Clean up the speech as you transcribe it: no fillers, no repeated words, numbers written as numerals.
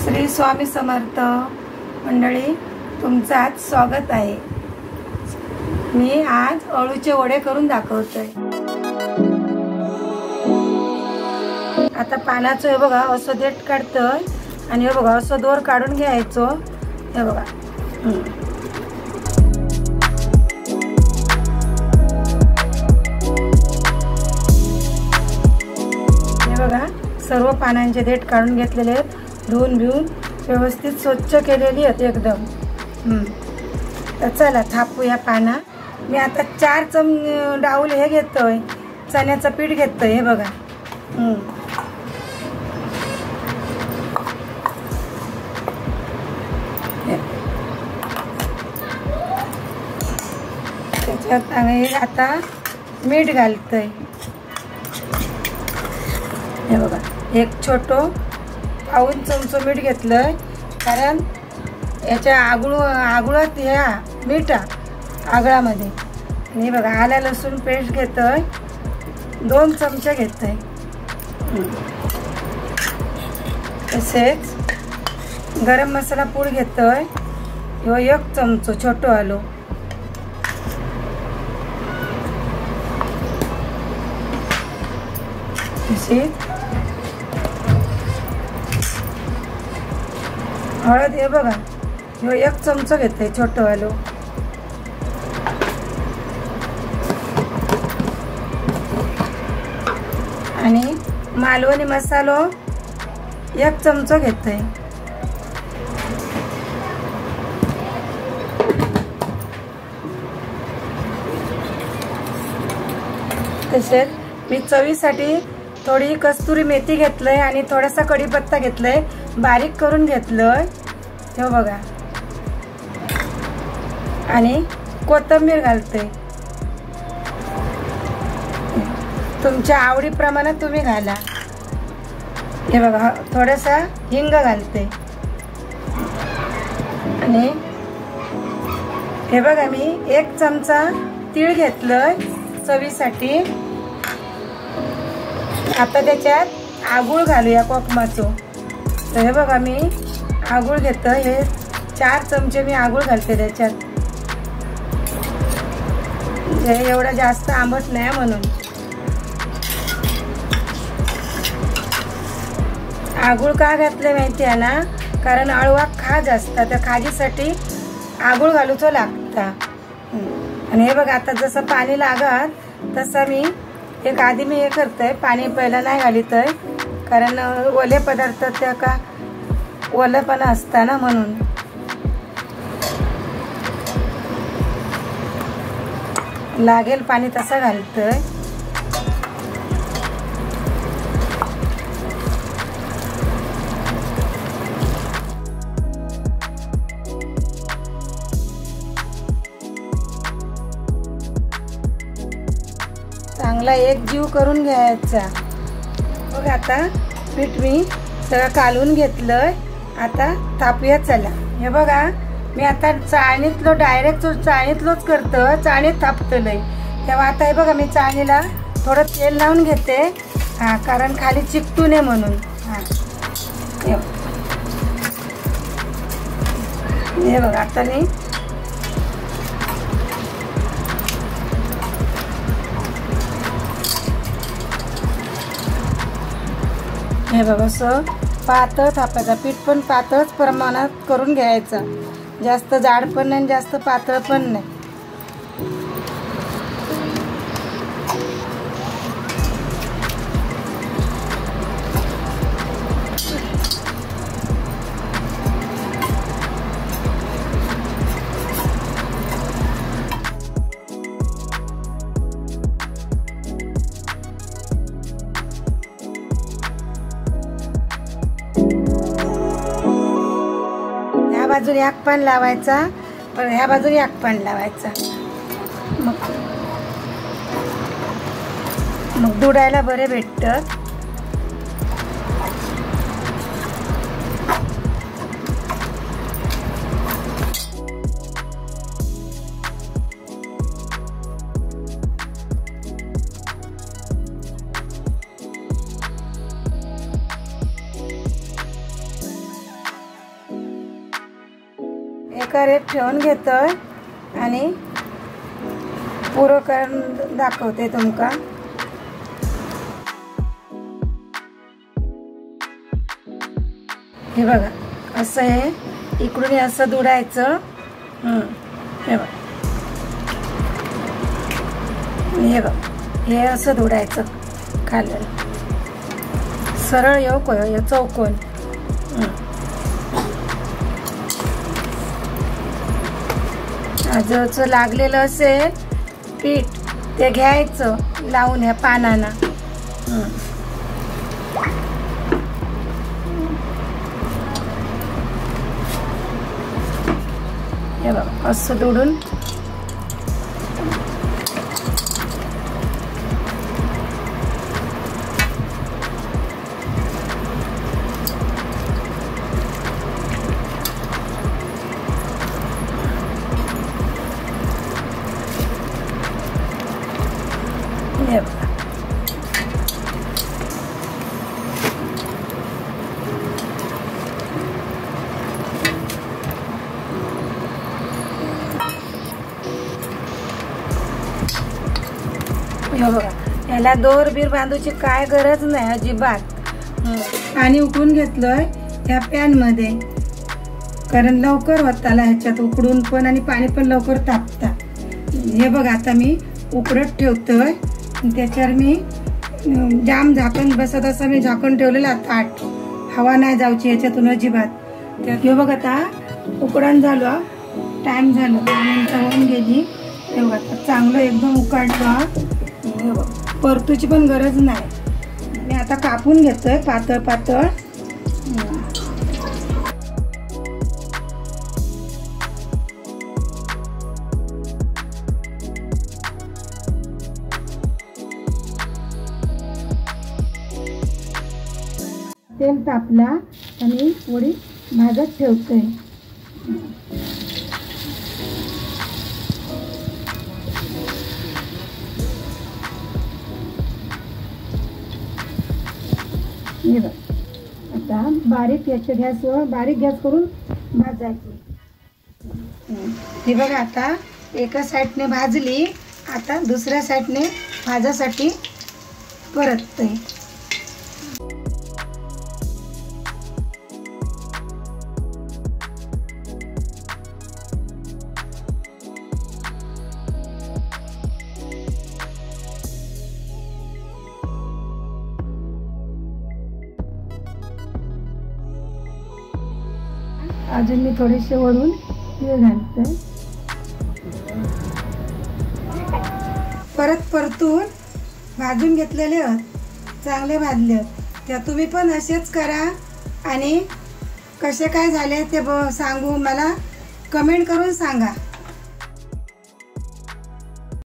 श्री स्वामी समर्थ मंडळी, तुमचं आज स्वागत आहे। मी आज अळूचे वडे करून दाखवतोय। आता पानाचं हे बघा असं देठ काढतोय आणि हे बघा असं दोर काढून घ्यायचो। हे बघा सर्व पानांचे देठ काढून घेतलेले आहेत, धुवून भिवून व्यवस्थित स्वच्छ केलेली आहेत एकदम। तर चला थापूया पाना। मी आता 4 डाऊल हे घेतोय, चण्याचं पीठ घेतोय। हे बघा त्याच्यात आता मीठ घालतोय। हे बघा एक छोटं पाऊण चमचा मीठ घेतलंय, कारण याच्या आगळात ह्या मीठा आगळामध्ये। आणि बघा आला लसूण पेस्ट घेतोय, 2 चमचे घेतोय। तसेच गरम मसाला पूड घेतोय, ह्यो 1 चमचो छोटो आलो। तसेच हळद हे बघा ह्यो 1 चमचा घेतोय छोटो आलो। आणि मालवणी मसालो 1 चमचा घेतोय। तसेच मी चवीसाठी थोडी कस्तुरी मेथी घेतलंय आणि थोडासा कढीपत्ता घेतलाय, बारीक करून घेतलंय। हे बघा आणि कोथिंबीर घालते, तुमच्या आवडीप्रमाणे तुम्ही घाला। हे बघा थोडासा हिंग घालते। आणि हे बघा मी 1 चमचा तीळ घेतलंय चवीसाठी। आता त्याच्यात आगूळ घालूया कोकमाचो। तर हे बघा मी आगूळ घेतोय, हे 4 चमचे मी आगूळ घालते त्याच्यात। हे एवढा जास्त आंबट नाही म्हणून। आगूळ का घातले माहिती आहे ना, कारण अळवा खाज असतात, त्या खाजीसाठी आगूळ घालूचो लागता। आणि हे बघा आता जसं पाणी लागत तसं मी एक आधी मी हे करतोय, पाणी पहिला नाही घालितोय, कारण ओले पदार्थ त्या का ओलेपणा असता ना म्हणून। लागेल पाणी तसं घालतोय। चांगला एक जीव करून घ्यायचा। बघ आता पीठ मी सगळं कालवून घेतलंय, आता थापूया चला। हे बघा मी आता चाळणीतलं डायरेक्ट चाळणीतलंच करतो, चाळणीत थापतलंय। तेव्हा आता हे बघा मी चाळणीला थोडं तेल लावून घेते, कारण खाली चिकटू नये म्हणून। हे बघा आता मी हे बघा असं पातळ थापायचं, पीठ पण पातळच प्रमाणात करून घ्यायचं, जास्त जाड पण नाही जास्त पातळ पण नाही। ह्या बाजूने 1 पान लावायचा, पण ह्या बाजूने 1 पान लावायचा, मग दुडायला बरे भेटतं। प्रकारे ठेवून घेतोय आणि पुरं करून दाखवते तुमका। हे बघा असं आहे, इकडून असं दुडायचं। हे बघा, हे बघ, हे असं दुडायचं खाली सरळ येऊ चौकोन। जर लागलेलं असेल पीठ ते घ्यायचं लावून ह्या पानांना। हे बघ असं दुडून हे बघा याला दोर बीर बांधूची काय गरज नाही अजिबात। पाणी उकळून घेतलंय या पॅन मध्ये, कारण लवकर होताला ह्याच्यात उकडून पण आणि पाणी पण लवकर तापतात। हे बघ आता मी उकडत ठेवतोय, त्याच्यावर मी जाम झाकण बसत असं मी झाकण ठेवलेलं ताट, हवा नाही जाऊची याच्यातून अजिबात। हे बघ आता उकडण झालं, टाइम झालं, होऊन गेली। हे बघ आता चांगलं एकदम उकडलं, परतूची पण गरज नाही। मी आता कापून घेतोय पातळ पातळ। तेल तापला आणि वडी भाजत ठेवतोय। आता बारीक याच्या गॅसवर बारीक गॅस करून भाजायची। हे बघा आता एका साईडने भाजली, आता दुसऱ्या साईडने भाजासाठी परतते। अजून मी थोडेसे वरून तीळ घालते, परत परतून भाजून घेतलेले चांगले भाजले। त्या तुम्ही पण असेच करा आणि कसे काय झाले ते सांगू, मला कमेंट करून सांगा।